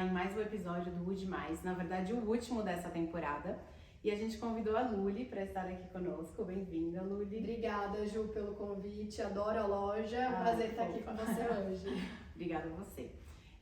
em mais um episódio do Wood Mais, na verdade o último dessa temporada. E a gente convidou a Luli para estar aqui conosco. Bem-vinda, Luli. Obrigada, Ju, pelo convite. Adoro a loja. É um prazer estar aqui com você hoje. Obrigada a você.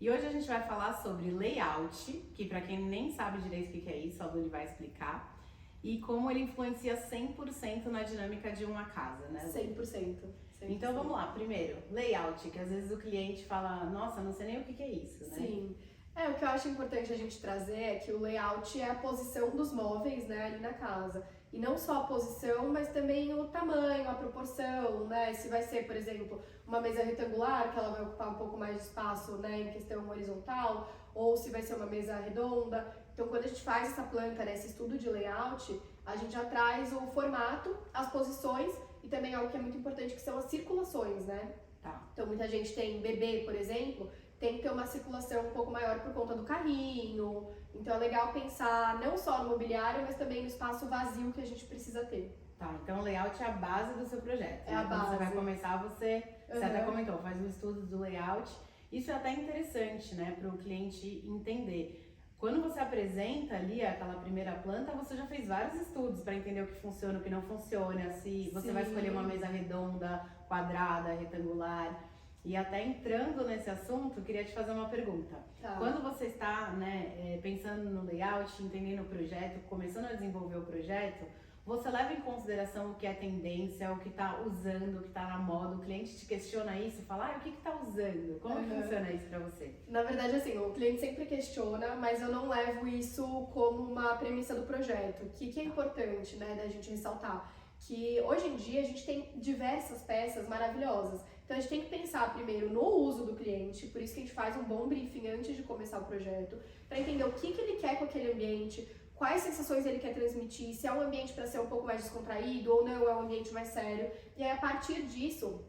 E hoje a gente vai falar sobre layout, que para quem nem sabe direito o que é isso, a Luli vai explicar. E como ele influencia 100% na dinâmica de uma casa, né? 100%. Então vamos lá, primeiro, layout, que às vezes o cliente fala, nossa, não sei nem o que é isso, né? Sim. O que eu acho importante a gente trazer é que o layout é a posição dos móveis, né, ali na casa. E não só a posição, mas também o tamanho, a proporção, né? Se vai ser, por exemplo, uma mesa retangular, que ela vai ocupar um pouco mais de espaço, né, em questão horizontal, ou se vai ser uma mesa redonda. Então, quando a gente faz essa planta, né, esse estudo de layout, a gente já traz o formato, as posições e também algo que é muito importante, que são as circulações, né? Tá. Então, muita gente tem bebê, por exemplo, tem que ter uma circulação um pouco maior por conta do carrinho. Então é legal pensar não só no mobiliário, mas também no espaço vazio que a gente precisa ter. Tá, então o layout é a base do seu projeto. É a base. Quando você vai começar, você até comentou, faz um estudo do layout. Isso é até interessante, né, para o cliente entender. Quando você apresenta ali aquela primeira planta, você já fez vários estudos para entender o que funciona, o que não funciona, se você vai escolher uma mesa redonda, quadrada, retangular. E até entrando nesse assunto, eu queria te fazer uma pergunta. Tá. Quando você está, né, pensando no layout, entendendo o projeto, começando a desenvolver o projeto, você leva em consideração o que é tendência, o que está usando, o que está na moda, o cliente te questiona isso, fala, o que está usando? Como funciona isso para você? Na verdade, assim, o cliente sempre questiona, mas eu não levo isso como uma premissa do projeto. O que é importante, né, da gente ressaltar? Que hoje em dia a gente tem diversas peças maravilhosas. Então a gente tem que pensar primeiro no uso do cliente, por isso que a gente faz um bom briefing antes de começar o projeto, para entender o que ele quer com aquele ambiente, quais sensações ele quer transmitir, se é um ambiente para ser um pouco mais descontraído ou não, é um ambiente mais sério. E aí a partir disso,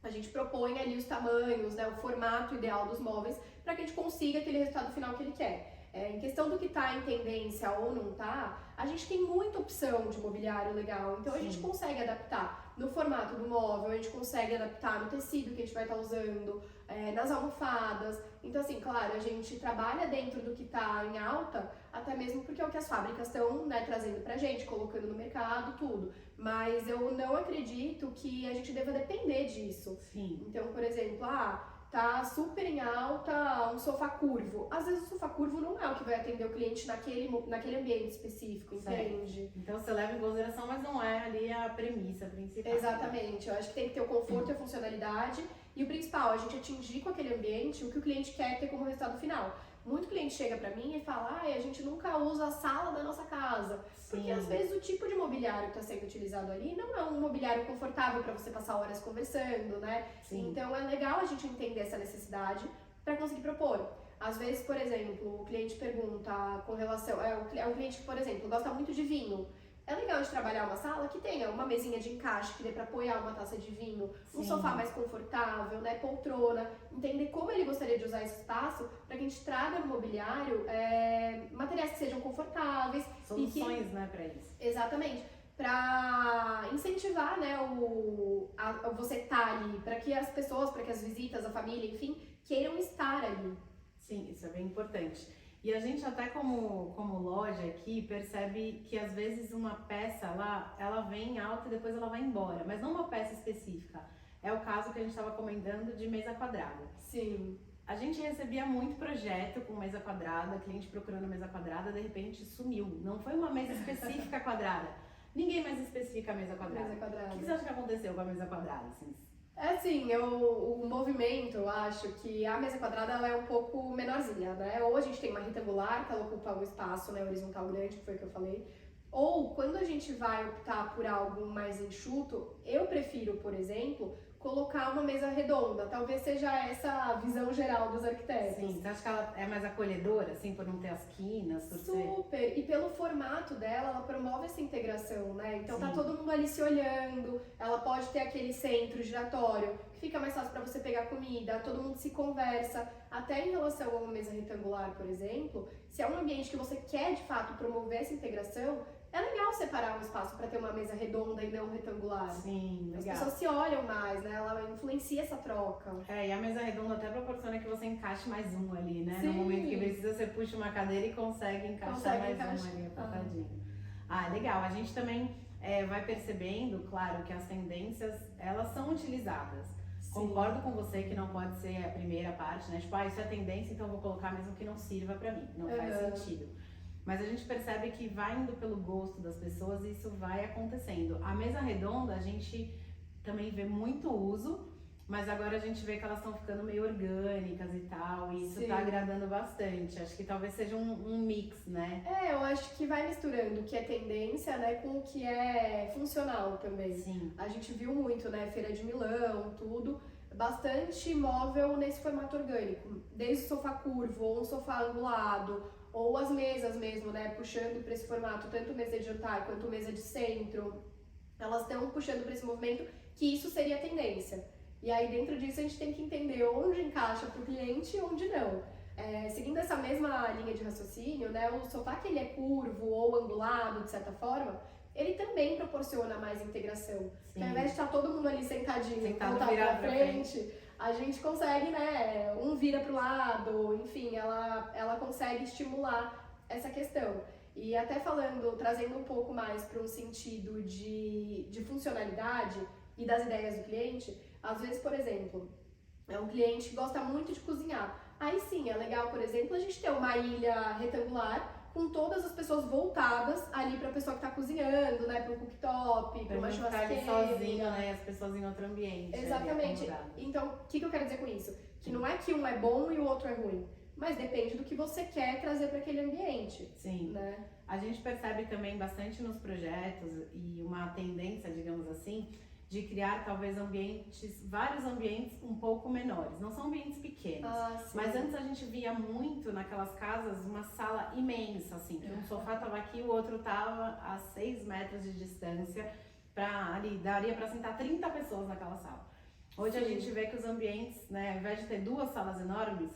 a gente propõe ali os tamanhos, né, o formato ideal dos móveis, para que a gente consiga aquele resultado final que ele quer. Em questão do que está em tendência ou não está, a gente tem muita opção de mobiliário legal, então a gente consegue adaptar no formato do móvel, a gente consegue adaptar no tecido que a gente vai estar usando, nas almofadas. Então assim, claro, a gente trabalha dentro do que está em alta, até mesmo porque é o que as fábricas estão, né, trazendo pra gente, colocando no mercado, tudo. Mas eu não acredito que a gente deva depender disso. Sim. Então, por exemplo, tá super em alta um sofá curvo. Às vezes o sofá curvo não é o que vai atender o cliente naquele ambiente específico, entende? Então você leva em consideração, mas não é ali a premissa principal. Exatamente, eu acho que tem que ter o conforto e a funcionalidade e o principal, a gente atingir com aquele ambiente o que o cliente quer ter como resultado final. Muito cliente chega pra mim e fala, a gente nunca usa a sala da nossa casa. Porque às vezes o tipo de mobiliário que está sendo utilizado ali não é um mobiliário confortável para você passar horas conversando, né? Sim. Então é legal a gente entender essa necessidade para conseguir propor. Às vezes, por exemplo, o cliente pergunta com relação... É um cliente que, por exemplo, gosta muito de vinho. É legal de trabalhar uma sala que tenha uma mesinha de encaixe que dê para apoiar uma taça de vinho, um sofá mais confortável, né, poltrona, entender como ele gostaria de usar esse espaço para que a gente traga no mobiliário materiais que sejam confortáveis. Soluções, né, para isso. Exatamente. Para incentivar, né, você estar ali, para que as pessoas, para que as visitas, a família, enfim, queiram estar ali. Sim, isso é bem importante. E a gente até como loja aqui percebe que às vezes uma peça ela vem alta e depois ela vai embora, mas não uma peça específica. É o caso que a gente estava comentando de mesa quadrada. Sim. A gente recebia muito projeto com mesa quadrada, cliente procurando mesa quadrada, de repente sumiu. Não foi uma mesa específica quadrada. Ninguém mais especifica a mesa quadrada. O que você acha que aconteceu com a mesa quadrada? Assim? O movimento, eu acho que a mesa quadrada ela é um pouco menorzinha, né? Ou a gente tem uma retangular, que ela ocupa um espaço, né, horizontal grande, que foi o que eu falei. Ou quando a gente vai optar por algo mais enxuto, eu prefiro, por exemplo, colocar uma mesa redonda. Talvez seja essa a visão geral dos arquitetos. Sim, você acha que ela é mais acolhedora, assim, por não ter as quinas? Super! E pelo formato dela, ela promove essa integração, né? Então tá todo mundo ali se olhando, ela pode ter aquele centro giratório, que fica mais fácil para você pegar comida, todo mundo se conversa. Até em relação a uma mesa retangular, por exemplo, se é um ambiente que você quer de fato promover essa integração, é legal você separar um espaço para ter uma mesa redonda e não retangular. Sim, As legal. pessoas se olham mais, né? Ela influencia essa troca. E a mesa redonda até proporciona que você encaixe mais um ali, né? Sim. No momento que precisa, você puxa uma cadeira e consegue encaixar mais um ali apertadinho. Legal. A gente também vai percebendo, claro, que as tendências, elas são utilizadas. Sim. Concordo com você que não pode ser a primeira parte, né? Tipo, isso é tendência, então eu vou colocar mesmo que não sirva pra mim. Não faz sentido. Mas a gente percebe que vai indo pelo gosto das pessoas e isso vai acontecendo. A mesa redonda, a gente também vê muito uso, mas agora a gente vê que elas estão ficando meio orgânicas e tal, e isso tá agradando bastante. Acho que talvez seja um mix, né? Eu acho que vai misturando o que é tendência, né, com o que é funcional também. Sim. A gente viu muito, né, Feira de Milão, tudo, bastante móvel nesse formato orgânico. Desde o sofá curvo, ou um sofá angulado, ou as mesas mesmo, né, puxando para esse formato, tanto mesa de jantar quanto mesa de centro. Elas estão puxando para esse movimento que isso seria a tendência. E aí dentro disso a gente tem que entender onde encaixa para o cliente e onde não. Seguindo essa mesma linha de raciocínio, né, o sofá que ele é curvo ou angulado, de certa forma, ele também proporciona mais integração. Porque ao invés de estar todo mundo ali sentado voltado para frente, a gente consegue, né, um vira para o lado, enfim, ela consegue estimular essa questão. E até trazendo um pouco mais para um sentido de funcionalidade e das ideias do cliente, às vezes, por exemplo, é um cliente que gosta muito de cozinhar. Aí sim, é legal, por exemplo, a gente ter uma ilha retangular com todas as pessoas voltadas ali para a pessoa que está cozinhando, né, para um cooktop, para uma churrasqueira. Sozinho, né, as pessoas em outro ambiente. Exatamente. Então, o que eu quero dizer com isso? Que não é que um é bom e o outro é ruim, mas depende do que você quer trazer para aquele ambiente. Sim. Né? A gente percebe também bastante nos projetos e uma tendência, digamos assim, de criar talvez vários ambientes um pouco menores. Não são ambientes pequenos, mas antes a gente via muito naquelas casas uma sala imensa, assim, que um sofá tava aqui, o outro tava a 6 metros de distância, daria para sentar 30 pessoas naquela sala. Hoje a gente vê que os ambientes, né, ao invés de ter duas salas enormes,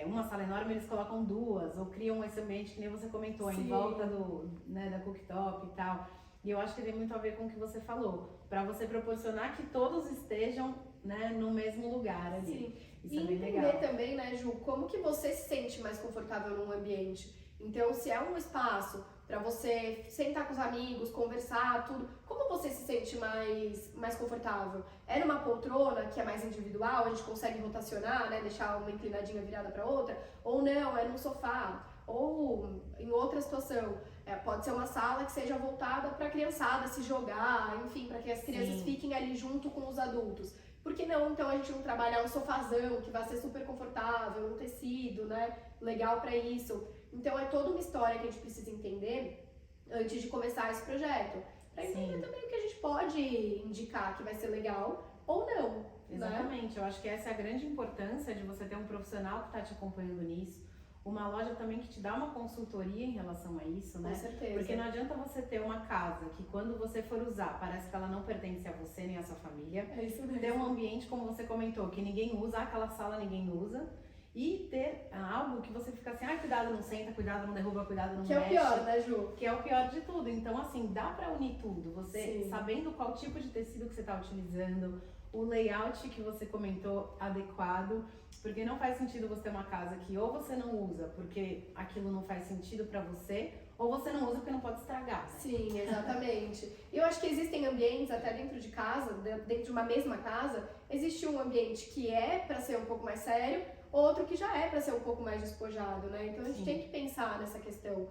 uma sala enorme, eles colocam duas, ou criam esse ambiente que nem você comentou, em volta da cooktop e tal. E eu acho que tem muito a ver com o que você falou, para você proporcionar que todos estejam, né, no mesmo lugar ali. Sim. Isso e é bem entender legal. Também, né, Ju, como que você se sente mais confortável num ambiente. Então, se é um espaço para você sentar com os amigos, conversar, tudo, como você se sente mais confortável? É numa poltrona que é mais individual, a gente consegue rotacionar, né, deixar uma inclinadinha virada para outra? Ou não, é num sofá? Ou em outra situação, pode ser uma sala que seja voltada para a criançada se jogar, enfim, para que as crianças fiquem ali junto com os adultos. Por que não, então, a gente não trabalhar um sofazão que vai ser super confortável, um tecido, né, legal para isso? Então, é toda uma história que a gente precisa entender antes de começar esse projeto. Para entender também o que a gente pode indicar que vai ser legal ou não. Exatamente, né? Eu acho que essa é a grande importância de você ter um profissional que está te acompanhando nisso. Uma loja também que te dá uma consultoria em relação a isso, né? Com certeza. Porque não adianta você ter uma casa que quando você for usar, parece que ela não pertence a você nem a sua família. É isso mesmo. Ter um ambiente, como você comentou, que ninguém usa, aquela sala ninguém usa. E ter algo que você fica assim, cuidado, não senta, cuidado, não derruba, cuidado, não mexe. Que é o pior, né, Ju? Que é o pior de tudo. Então, assim, dá pra unir tudo. Você sabendo qual tipo de tecido que você tá utilizando, o layout que você comentou adequado, porque não faz sentido você ter uma casa que ou você não usa porque aquilo não faz sentido pra você, ou você não usa porque não pode estragar. Né? Sim, exatamente. Eu acho que existem ambientes até dentro de casa, dentro de uma mesma casa, existe um ambiente que é pra ser um pouco mais sério, outro que já é para ser um pouco mais despojado, né? Então a gente tem que pensar nessa questão.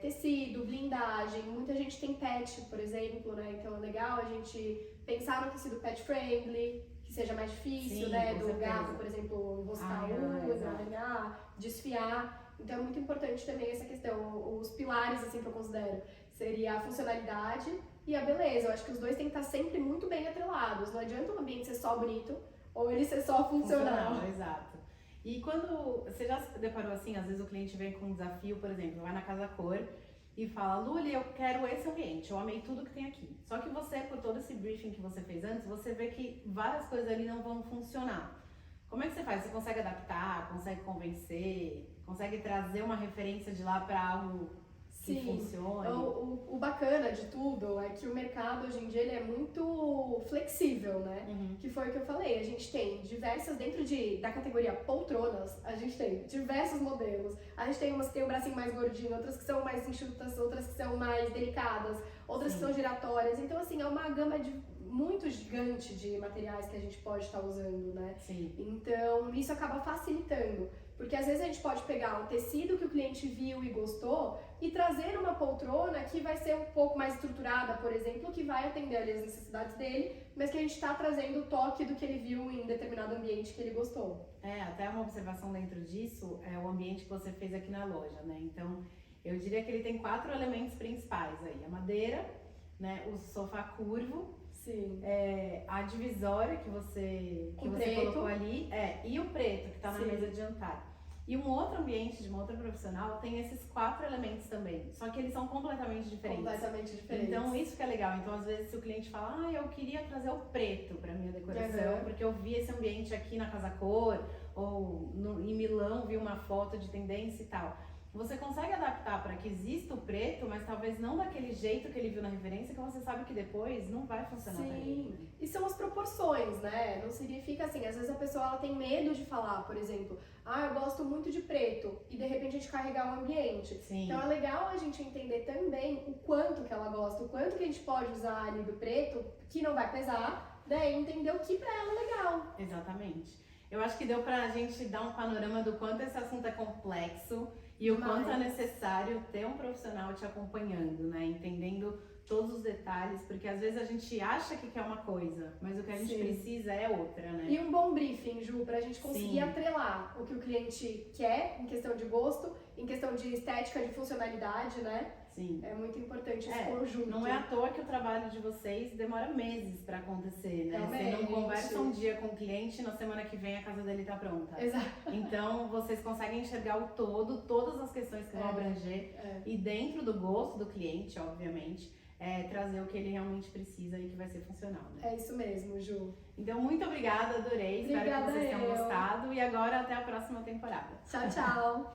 Tecido, blindagem, muita gente tem pet, por exemplo, né? Então é legal a gente pensar no tecido pet friendly, que seja mais difícil, né? Do gato, por exemplo, enroscar a unha, arranhar, desfiar. Então é muito importante também essa questão. Os pilares, assim, que eu considero, seria a funcionalidade e a beleza. Eu acho que os dois têm que estar sempre muito bem atrelados. Não adianta um ambiente ser só bonito ou ele ser só funcional. Exato. E quando você já se deparou assim, às vezes o cliente vem com um desafio, por exemplo, vai na Casa Cor e fala, Luli, eu quero esse ambiente, eu amei tudo que tem aqui. Só que você, por todo esse briefing que você fez antes, você vê que várias coisas ali não vão funcionar. Como é que você faz? Você consegue adaptar, consegue convencer, consegue trazer uma referência de lá para algo que funcione. O bacana de tudo é que o mercado hoje em dia ele é muito flexível, né? Que foi o que eu falei, a gente tem diversas, dentro da categoria poltronas, a gente tem diversos modelos. A gente tem umas que tem um bracinho mais gordinho, outras que são mais enxutas, outras que são mais delicadas, outras que são giratórias. Então, assim, é uma gama muito gigante de materiais que a gente pode estar usando, né? Sim. Então, isso acaba facilitando. Porque às vezes a gente pode pegar um tecido que o cliente viu e gostou e trazer uma poltrona que vai ser um pouco mais estruturada, por exemplo, que vai atender ali as necessidades dele, mas que a gente está trazendo o toque do que ele viu em determinado ambiente que ele gostou. Até uma observação dentro disso é o ambiente que você fez aqui na loja, né? Então, eu diria que ele tem 4 elementos principais aí. A madeira, né? O sofá curvo. Sim. A divisória que você colocou ali, e o preto que está na mesa de jantar. E um outro ambiente de uma outra profissional tem esses 4 elementos também, só que eles são completamente diferentes. Completamente diferentes. Então isso que é legal. Então às vezes se o cliente fala, eu queria trazer o preto para minha decoração, porque eu vi esse ambiente aqui na Casa Cor, ou em Milão vi uma foto de tendência e tal. Você consegue adaptar para que exista o preto, mas talvez não daquele jeito que ele viu na referência, que você sabe que depois não vai funcionar para ele. E são as proporções, né? Não significa assim, às vezes a pessoa ela tem medo de falar, por exemplo, eu gosto muito de preto, e de repente a gente carregar o ambiente. Sim. Então é legal a gente entender também o quanto que ela gosta, o quanto que a gente pode usar ali do preto, que não vai pesar, né? E entender o que pra ela é legal. Exatamente. Eu acho que deu pra gente dar um panorama do quanto esse assunto é complexo e o quanto é necessário ter um profissional te acompanhando, né? Entendendo todos os detalhes, porque às vezes a gente acha que quer uma coisa, mas o que a gente precisa é outra, né? E um bom briefing, Ju, pra gente conseguir atrelar o que o cliente quer em questão de gosto, em questão de estética, de funcionalidade, né? Sim. É muito importante esse conjunto. Não é à toa que o trabalho de vocês demora meses pra acontecer, né? Você não conversa um dia com o cliente e na semana que vem a casa dele tá pronta. Exato. Então, vocês conseguem enxergar o todo, todas as questões que vão abranger e dentro do gosto do cliente, obviamente, trazer o que ele realmente precisa e que vai ser funcional, né? É isso mesmo, Ju. Então, muito obrigada, adorei. Espero que vocês tenham gostado. E agora, até a próxima temporada. Tchau, tchau.